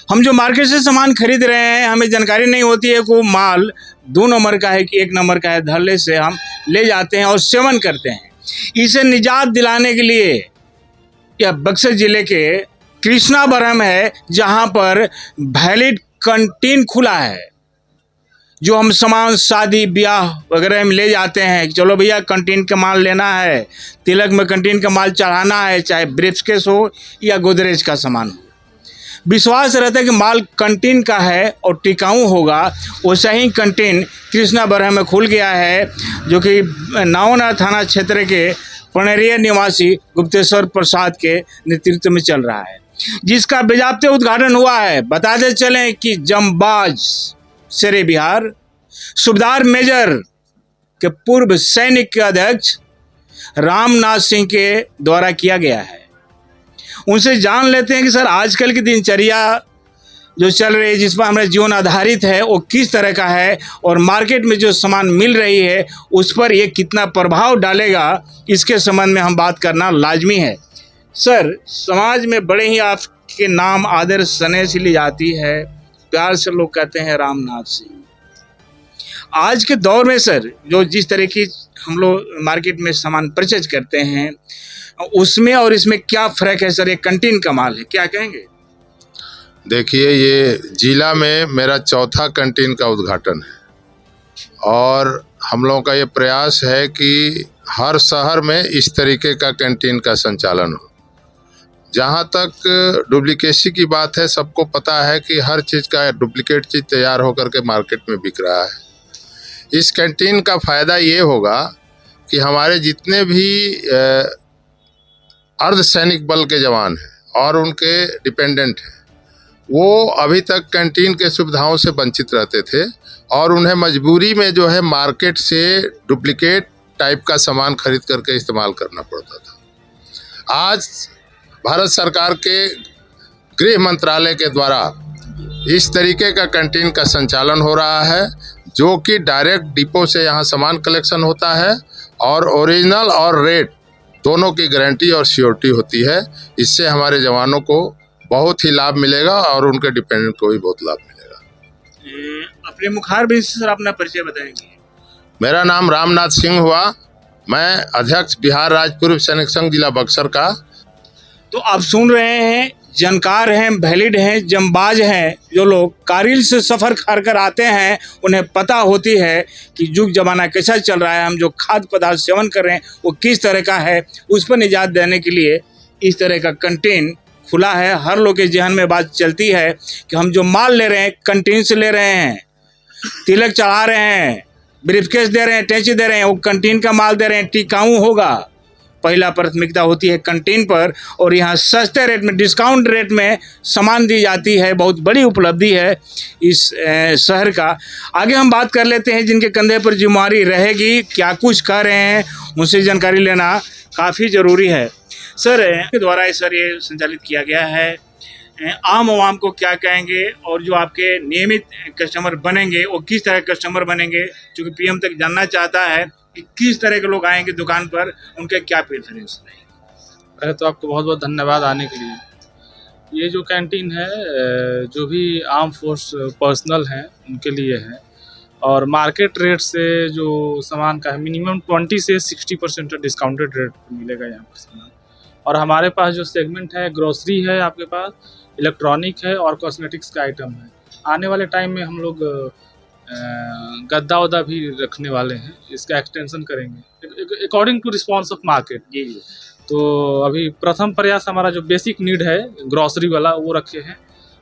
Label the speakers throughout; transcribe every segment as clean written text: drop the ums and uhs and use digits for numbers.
Speaker 1: हम जो मार्केट से सामान खरीद रहे हैं, हमें जानकारी नहीं होती है कि वो माल 2 नंबर का है कि 1 नंबर का है। धड़ल्ले से हम ले जाते हैं और सेवन करते हैं। इसे निजात दिलाने के लिए यह बक्सर जिले के कृष्णावरम है, जहां पर वैलिड कैंटीन खुला है। जो हम सामान शादी ब्याह वगैरह में ले जाते हैं, चलो भैया कैंटीन का माल लेना है, तिलक में कैंटीन का माल चढ़ाना है, चाहे ब्रीफकेस हो या गोदरेज का सामान हो। विश्वास रहता है कि माल कैंटीन का है और टिकाऊ होगा। वैसा ही कैंटीन कृष्णावरम में खुल गया है, जो कि नावना थाना क्षेत्र के पनेरिया निवासी गुप्तेश्वर प्रसाद के नेतृत्व में चल रहा है, जिसका बाज़ाब्ते उद्घाटन हुआ है। बताते चलें कि जंबाज शेरे बिहार सूबेदार मेजर के पूर्व सैनिक के अध्यक्ष रामनाथ सिंह के द्वारा किया गया है। उनसे जान लेते हैं कि सर, आजकल की दिनचर्या जो चल रही है, जिस पर हमारा जीवन आधारित है, वो किस तरह का है और मार्केट में जो सामान मिल रही है उस पर ये कितना प्रभाव डालेगा, इसके संबंध में हम बात करना लाजमी है। सर, समाज में बड़े ही आपके नाम आदर स्नेह से ली जाती है, प्यार से लोग कहते हैं रामनाथ सिंह। आज के दौर में सर, जो जिस तरह की हम लोग मार्केट में सामान परचेज करते हैं, उसमें और इसमें क्या फ़र्क है सर? एक कैंटीन का माल है, क्या कहेंगे?
Speaker 2: देखिए, ये जिला में मेरा चौथा कैंटीन का उद्घाटन है और हम लोगों का ये प्रयास है कि हर शहर में इस तरीके का कैंटीन का संचालन हो। जहाँ तक डुप्लीकेसी की बात है, सबको पता है कि हर चीज़ का डुप्लीकेट चीज़ तैयार होकर के मार्केट में बिक रहा है। इस कैंटीन का फ़ायदा ये होगा कि हमारे जितने भी अर्धसैनिक बल के जवान हैं और उनके डिपेंडेंट हैं, वो अभी तक कैंटीन के सुविधाओं से वंचित रहते थे और उन्हें मजबूरी में जो है मार्केट से डुप्लीकेट टाइप का सामान खरीद करके इस्तेमाल करना पड़ता था। आज भारत सरकार के गृह मंत्रालय के द्वारा इस तरीके का कैंटीन का संचालन हो रहा है, जो कि डायरेक्ट डिपो से यहाँ सामान कलेक्शन होता है और ओरिजिनल और रेट दोनों की गारंटी और सियोरिटी होती है। इससे हमारे जवानों को बहुत ही लाभ मिलेगा और उनके डिपेंडेंट को भी बहुत लाभ मिलेगा।
Speaker 1: अपने मुखारबिन से सर अपना परिचय बताएंगे?
Speaker 2: मेरा नाम रामनाथ सिंह हुआ, मैं अध्यक्ष बिहार राज्य पूर्व सैनिक संघ जिला बक्सर का।
Speaker 1: तो आप सुन रहे हैं, जानकार हैं, वैलिड हैं, जंबाज हैं, जो लोग कारगिल से सफ़र कर कर आते हैं, उन्हें पता होती है कि युग जमाना कैसा चल रहा है, हम जो खाद्य पदार्थ सेवन कर रहे हैं वो किस तरह का है। उस पर निजात देने के लिए इस तरह का कैंटीन खुला है। हर लोग के जहन में बात चलती है कि हम जो माल ले रहे हैं कैंटीन से ले रहे हैं, तिलक चढ़ा रहे हैं, ब्रीफकेस दे रहे हैं, टैची दे रहे हैं, वो कैंटीन का माल दे रहे हैं, टिकाऊ होगा। पहला प्राथमिकता होती है कैंटीन पर, और यहाँ सस्ते रेट में, डिस्काउंट रेट में सामान दी जाती है। बहुत बड़ी उपलब्धि है इस शहर का। आगे हम बात कर लेते हैं जिनके कंधे पर जिम्मेदारी रहेगी, क्या कुछ कर रहे हैं, उनसे जानकारी लेना काफ़ी ज़रूरी है। सर, के द्वारा सर ये संचालित किया गया है, आम आवाम को क्या कहेंगे और जो आपके नियमित कस्टमर बनेंगे वो किस तरह कस्टमर बनेंगे, क्योंकि पीएम तक जानना चाहता है कि किस तरह के लोग आएंगे दुकान पर, उनके क्या प्रेफरेंस रहेंगे?
Speaker 3: पहले तो आपको बहुत बहुत धन्यवाद आने के लिए। ये जो कैंटीन है, जो भी आर्म फोर्स पर्सनल हैं उनके लिए है और मार्केट रेट से जो सामान का है मिनिमम 20 से 60% डिस्काउंटेड रेट मिलेगा यहाँ पर सामान। और हमारे पास जो सेगमेंट है, ग्रोसरी है, आपके पास इलेक्ट्रॉनिक है और कॉस्मेटिक्स का आइटम है। आने वाले टाइम में हम लोग गद्दा वद्दा भी रखने वाले हैं, इसका एक्सटेंशन करेंगे according to response of market.
Speaker 1: जी।
Speaker 3: तो अभी प्रथम प्रयास हमारा जो बेसिक नीड है ग्रोसरी वाला वो रखे हैं,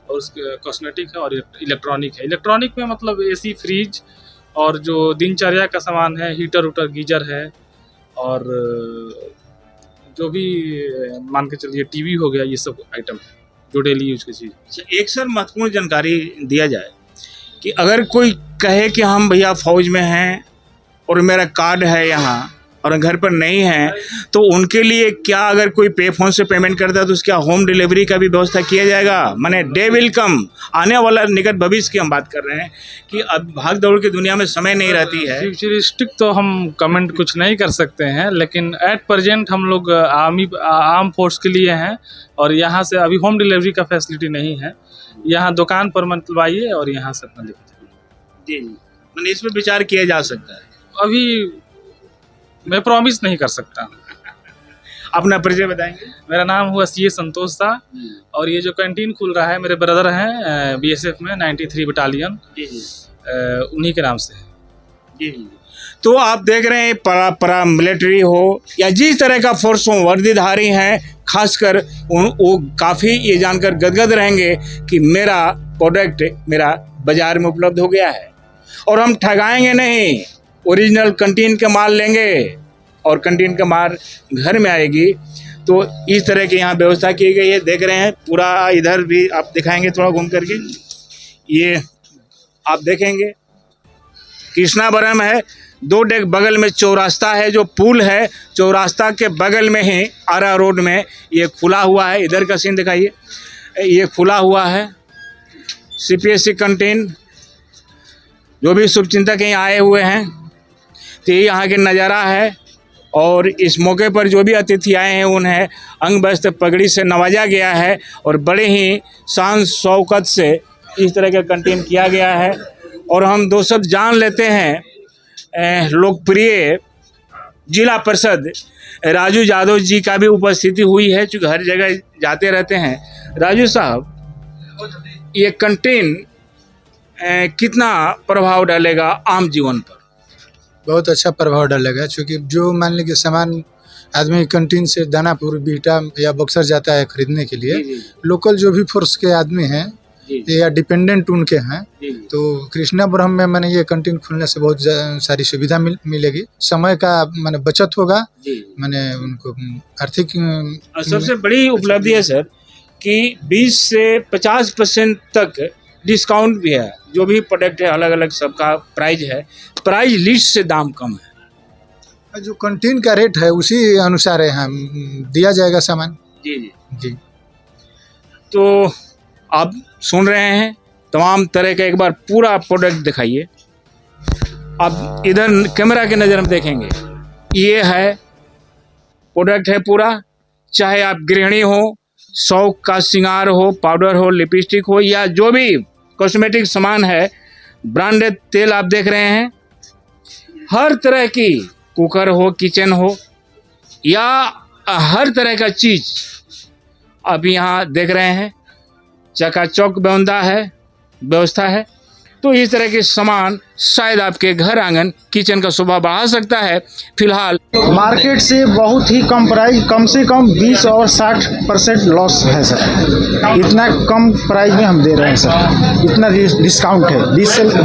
Speaker 3: और उसके कॉस्मेटिक है और इलेक्ट्रॉनिक है। इलेक्ट्रॉनिक में मतलब एसी, फ्रिज और जो दिनचर्या का सामान है, हीटर उटर, गीजर है, और जो भी मान के चलिए टीवी हो गया, ये सब आइटम है जो डेली यूज की चीज़।
Speaker 1: एक सर महत्वपूर्ण जानकारी दिया जाए कि अगर कोई कहे कि हम भैया फौज में हैं और मेरा कार्ड है यहाँ और घर पर नहीं हैं तो उनके लिए क्या, अगर कोई पे फोन से पेमेंट करता है तो उसका होम डिलीवरी का भी व्यवस्था किया जाएगा? माने डे विल कम, आने वाला निकट भविष्य की हम बात कर रहे हैं कि अब भाग दौड़ की दुनिया में समय नहीं रहती है।
Speaker 3: फ्यूचरिस्टिक तो हम कमेंट कुछ नहीं कर सकते हैं, लेकिन एट प्रेजेंट हम लोग आर्म फोर्स के लिए हैं और यहाँ से अभी होम डिलीवरी का फैसिलिटी नहीं है। यहाँ दुकान पर मतलब आइए और यहाँ से अपना लेकर
Speaker 1: जी, मैंने इस पर विचार किया जा सकता है।
Speaker 3: अभी मैं प्रॉमिस नहीं कर सकता।
Speaker 1: अपना परिचय बताएंगे?
Speaker 3: मेरा नाम हुआ सीए संतोष सा और ये जो कैंटीन खुल रहा है मेरे ब्रदर हैं बीएसएफ में 93 बटालियन, उन्हीं के नाम से है।
Speaker 1: जी जी। तो आप देख रहे हैं परा मिलिट्री हो या जिस तरह का फोर्स हो, वर्दीधारी हैं, खासकर वो काफ़ी ये जानकर गदगद रहेंगे कि मेरा प्रोडक्ट मेरा बाज़ार में उपलब्ध हो गया है और हम ठगाएंगे नहीं, ओरिजिनल कैंटीन का माल लेंगे और कैंटीन का माल घर में आएगी। तो इस तरह की यहाँ व्यवस्था की गई है। देख रहे हैं पूरा, इधर भी आप दिखाएंगे थोड़ा घूम करके, ये आप देखेंगे कृष्णावरम है, 2 डेक बगल में चौरास्ता है, जो पुल है चौरास्ता के बगल में ही आरा रोड में ये खुला हुआ है। इधर का सीन दिखाइए, ये खुला हुआ है सीपीएससी कैंटीन। जो भी शुभचिंतक यहाँ आए हुए हैं तो ये यहाँ के नज़ारा है और इस मौके पर जो भी अतिथि आए हैं उन्हें अंग वस्त्र पगड़ी से नवाजा गया है और बड़े ही शान शौकत से इस तरह का कैंटीन किया गया है। और हम दो शब्द जान लेते हैं लोकप्रिय जिला परिषद राजू यादव जी का भी उपस्थिति हुई है, चूँकि हर जगह जाते रहते हैं। राजू साहब, ये कैंटीन कितना प्रभाव डालेगा आम जीवन पर?
Speaker 4: बहुत अच्छा प्रभाव डालेगा, क्योंकि जो मान लीजिए सामान आदमी कैंटीन से दानापुर, बीटा या बक्सर जाता है खरीदने के लिए, लोकल जो भी फोर्स के आदमी हैं या डिपेंडेंट उनके हैं, तो कृष्णापुरम में मैंने ये कैंटीन खुलने से बहुत सारी सुविधा मिलेगी, समय का मैंने बचत होगा, मैंने उनको आर्थिक।
Speaker 1: सबसे बड़ी उपलब्धि है सर कि 20 से 50% तक डिस्काउंट भी है। जो भी प्रोडक्ट है अलग अलग सबका प्राइस है, प्राइस लिस्ट से दाम कम है।
Speaker 4: जो कैंटीन का रेट है उसी अनुसार यहाँ दिया जाएगा सामान।
Speaker 1: जी जी
Speaker 4: जी।
Speaker 1: तो आप सुन रहे हैं तमाम तरह का, एक बार पूरा प्रोडक्ट दिखाइए। आप इधर कैमरा के नज़र में देखेंगे, ये है प्रोडक्ट है पूरा, चाहे आप गृहिणी हो, शौक का श्रृंगार हो, पाउडर हो, लिपस्टिक हो या जो भी कॉस्मेटिक सामान है, ब्रांडेड तेल आप देख रहे हैं, हर तरह की कुकर हो, किचन हो या हर तरह का चीज़ आप यहाँ देख रहे हैं। चकाचौक व्यवस्था है। तो इस तरह के सामान शायद आपके घर आंगन किचन का शोभा बढ़ा सकता है। फिलहाल
Speaker 5: मार्केट से बहुत ही कम प्राइस, कम से कम 20 और 60% लॉस है सर। इतना कम प्राइस में हम दे रहे हैं सर, इतना डिस्काउंट है।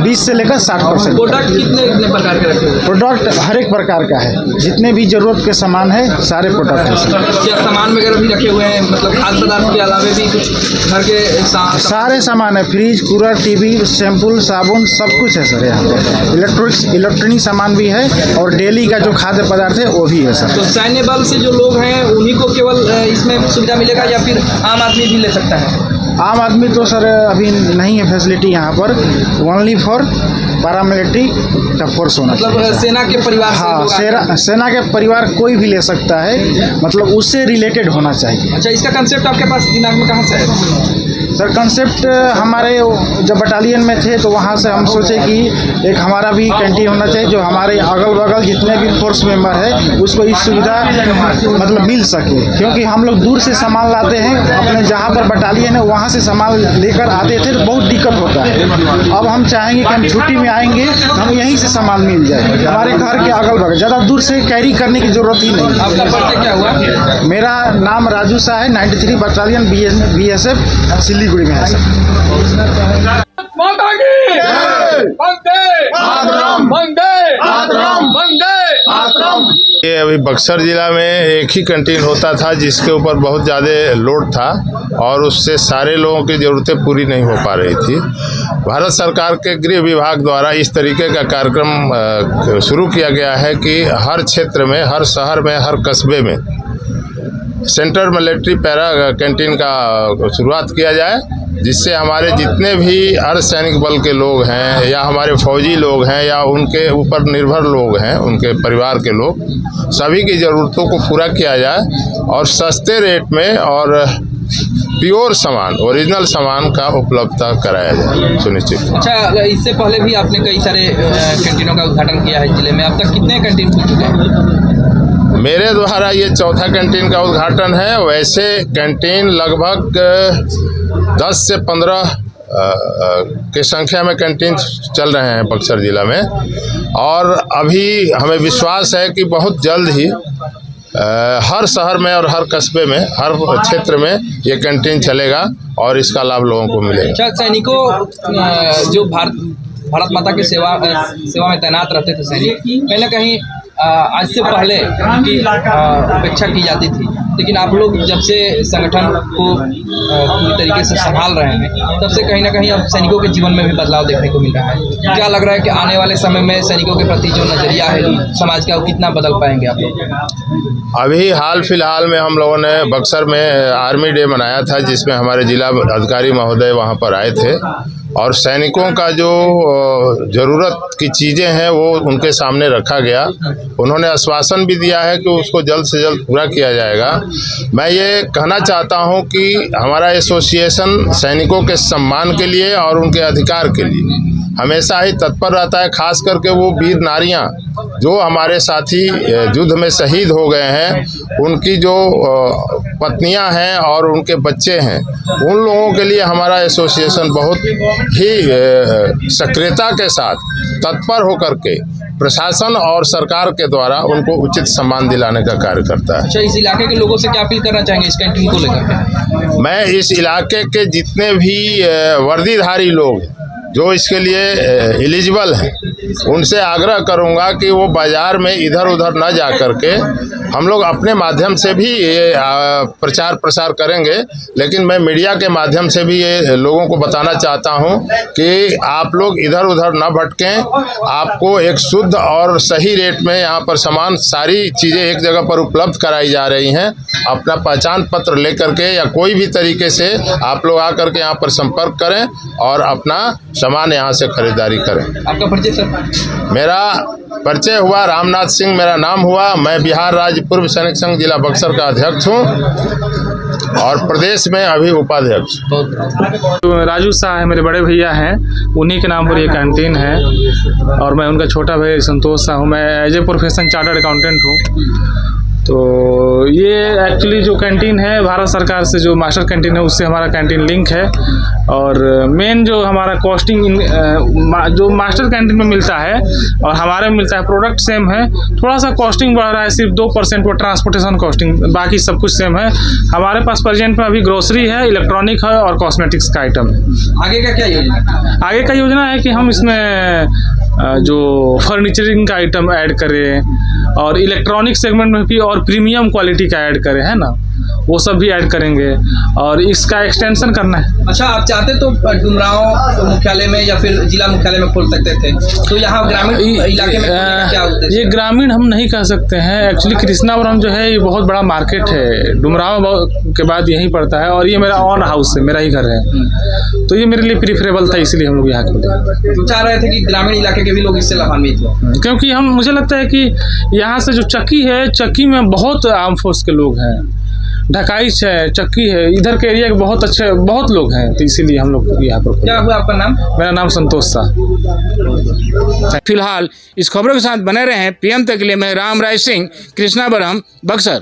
Speaker 5: 20 से लेकर 60%।
Speaker 6: प्रोडक्ट कितने प्रकार के रखे हुए?
Speaker 5: प्रोडक्ट हर एक प्रकार का है, जितने भी जरूरत के सामान है सारे प्रोडक्ट है सर।
Speaker 6: क्या सामान वगैरह भी रखे हुए हैं, मतलब खाद्य पदार्थ के अलावा भी कुछ घर के
Speaker 5: सारे सामान है, फ्रिज, कूलर, टीवी, शैम्पू, साबुन, सब कुछ है सर यहाँ पर। इलेक्ट्रॉनिक सामान भी है और डेली का जो खाद्य पदार्थ है वो भी है सर।
Speaker 6: तो सैन्य बल से जो लोग हैं उन्हीं को केवल इसमें सुविधा मिलेगा या फिर आम आदमी भी ले सकता है?
Speaker 5: आम आदमी तो सर अभी नहीं है फैसिलिटी यहाँ पर, ओनली फॉर पैरामिलिट्री का फोर्स होना चाहिए।
Speaker 6: मतलब सेना के परिवार से?
Speaker 5: हाँ, सेना के परिवार कोई भी ले सकता है, मतलब उससे रिलेटेड होना चाहिए।
Speaker 6: अच्छा, इसका कंसेप्ट आपके पास दिमाग में कहाँ से है?
Speaker 5: सर कंसेप्ट हमारे जब बटालियन में थे तो वहाँ से हम सोचे कि एक हमारा भी कैंटीन होना चाहिए, जो हमारे अगल बगल जितने भी फोर्स मेंबर है उसको इस सुविधा मतलब मिल सके, क्योंकि हम लोग दूर से सामान लाते हैं, अपने जहाँ पर बटालियन है वहाँ से सामान लेकर आते थे तो बहुत दिक्कत होता है। अब हम चाहेंगे कि हम छुट्टी में आएंगे, हम यहीं से सामान मिल जाए, हमारे घर के अगल बगल, ज़्यादा दूर से कैरी करने की जरूरत ही नहीं।
Speaker 6: आपका परिचय क्या हुआ?
Speaker 5: मेरा नाम राजू सा है, 93 बटालियन BSF सिलीगुड़ी में है सर।
Speaker 7: माता की वंदे मातरम वंदे मातरम।
Speaker 2: ये अभी बक्सर जिला में एक ही कैंटीन होता था जिसके ऊपर बहुत ज़्यादा लोड था और उससे सारे लोगों की ज़रूरतें पूरी नहीं हो पा रही थी। भारत सरकार के गृह विभाग द्वारा इस तरीके का कार्यक्रम शुरू किया गया है कि हर क्षेत्र में, हर शहर में, हर कस्बे में सेंट्रल मिलिट्री पैरा कैंटीन का शुरुआत किया जाए, जिससे हमारे जितने भी अर्धसैनिक बल के लोग हैं या हमारे फौजी लोग हैं या उनके ऊपर निर्भर लोग हैं, उनके परिवार के लोग, सभी की ज़रूरतों को पूरा किया जाए और सस्ते रेट में और प्योर सामान, ओरिजिनल सामान का उपलब्धता कराया जाए सुनिश्चित।
Speaker 6: अच्छा, इससे पहले भी आपने कई सारे कैंटीनों का उद्घाटन किया है जिले में, अब तक कितने कैंटीन खुल चुके हैं?
Speaker 2: मेरे द्वारा ये चौथा कैंटीन का उद्घाटन है। वैसे कैंटीन लगभग 10 से 15 की संख्या में कैंटीन चल रहे हैं बक्सर ज़िला में और अभी हमें विश्वास है कि बहुत जल्द ही हर शहर में और हर कस्बे में, हर क्षेत्र में ये कैंटीन चलेगा और इसका लाभ लोगों को मिलेगा।
Speaker 6: अच्छा, सैनिकों जो भारत माता की सेवा में तैनात रहते थे सैनिक, कहीं ना कहीं आज से पहले उनकी अपेक्षा की जाती थी, लेकिन आप लोग जब से संगठन को पूरी तरीके से संभाल रहे हैं तब से कहीं ना कहीं अब सैनिकों के जीवन में भी बदलाव देखने को मिल रहा है। क्या लग रहा है कि आने वाले समय में सैनिकों के प्रति जो नज़रिया है समाज का, वो कितना बदल पाएंगे आप लोग?
Speaker 2: अभी हाल फिलहाल में हम लोगों ने बक्सर में आर्मी डे मनाया था, जिसमें हमारे जिला अधिकारी महोदय वहाँ पर आए थे और सैनिकों का जो ज़रूरत की चीज़ें हैं वो उनके सामने रखा गया। उन्होंने आश्वासन भी दिया है कि उसको जल्द से जल्द पूरा किया जाएगा। मैं ये कहना चाहता हूं कि हमारा एसोसिएशन सैनिकों के सम्मान के लिए और उनके अधिकार के लिए हमेशा ही तत्पर रहता है। खास करके वो वीर नारियां जो हमारे साथी युद्ध में शहीद हो गए हैं, उनकी जो पत्नियां हैं और उनके बच्चे हैं, उन लोगों के लिए हमारा एसोसिएशन बहुत ही सक्रियता के साथ तत्पर होकर के प्रशासन और सरकार के द्वारा उनको उचित सम्मान दिलाने का कार्य करता है।
Speaker 6: अच्छा, इस इलाके के लोगों से क्या अपील करना चाहेंगे इस कैंटीन को लेकर?
Speaker 2: मैं इस इलाके के जितने भी वर्दीधारी लोग जो इसके लिए एलिजिबल हैं, उनसे आग्रह करूंगा कि वो बाज़ार में इधर उधर न जा कर के, हम लोग अपने माध्यम से भी ये प्रचार प्रसार करेंगे, लेकिन मैं मीडिया के माध्यम से भी ये लोगों को बताना चाहता हूं कि आप लोग इधर उधर न भटकें। आपको एक शुद्ध और सही रेट में यहाँ पर सामान, सारी चीज़ें एक जगह पर उपलब्ध कराई जा रही हैं। अपना पहचान पत्र लेकर के या कोई भी तरीके से आप लोग आकर के यहाँ पर संपर्क करें और अपना सामान यहाँ से खरीदारी करें।
Speaker 6: आपका परिचय सर?
Speaker 2: मेरा परिचय हुआ रामनाथ सिंह, मेरा नाम हुआ। मैं बिहार राज्य पूर्व सैनिक संघ जिला बक्सर का अध्यक्ष हूँ और प्रदेश में अभी उपाध्यक्ष।
Speaker 3: तो राजू शाह है, मेरे बड़े भैया हैं, उन्हीं के नाम पर ये कैंटीन है और मैं उनका छोटा भाई संतोष शाह हूँ। मैं as a profession chartered accountant हूँ। तो ये एक्चुअली जो कैंटीन है भारत सरकार से, जो मास्टर कैंटीन है उससे हमारा कैंटीन लिंक है और मेन जो हमारा कॉस्टिंग जो मास्टर कैंटीन में मिलता है और हमारे में मिलता है, प्रोडक्ट सेम है, थोड़ा सा कॉस्टिंग बढ़ रहा है सिर्फ 2% पर ट्रांसपोर्टेशन कॉस्टिंग, बाकी सब कुछ सेम है। हमारे पास प्रेजेंट में अभी ग्रोसरी है, इलेक्ट्रॉनिक है और कॉस्मेटिक्स का आइटम है।
Speaker 6: आगे का क्या योजना?
Speaker 3: आगे का योजना है कि हम इसमें जो फर्नीचरिंग का आइटम ऐड करें और इलेक्ट्रॉनिक सेगमेंट में भी और प्रीमियम क्वालिटी का ऐड करें, है ना, वो सब भी ऐड करेंगे और इसका एक्सटेंशन करना है।
Speaker 6: अच्छा, आप चाहते तो डुमरांव मुख्यालय में या फिर जिला मुख्यालय में खोल सकते थे, तो यहाँ ग्रामीण इलाके में क्या उद्देश्य?
Speaker 3: ये ग्रामीण हम नहीं कह सकते हैं। एक्चुअली कृष्णापुरम जो है ये बहुत बड़ा मार्केट है, डुमरांव के बाद यहीं पड़ता है और ये मेरा ऑन हाउस है, मेरा ही घर है, तो ये मेरे लिए प्रीफरेबल था, इसलिए हम लोग यहाँ खोले।
Speaker 6: तो चाह रहे थे कि ग्रामीण इलाके के भी लोग इससे लाभान्वित हो,
Speaker 3: क्योंकि मुझे लगता है कि यहाँ से जो चक्की है, चक्की में बहुत आर्म फोर्स के लोग हैं, ढकाईच है, चक्की है, इधर के एरिया के बहुत अच्छे बहुत लोग हैं, तो इसीलिए हम लोग यहाँ पर।
Speaker 6: क्या हुआ आपका नाम?
Speaker 3: मेरा नाम संतोष शाह।
Speaker 1: फिलहाल इस खबरों के साथ बने रहे हैं। PM तक के लिए मैं राम राय सिंह, कृष्णापुरम, बक्सर।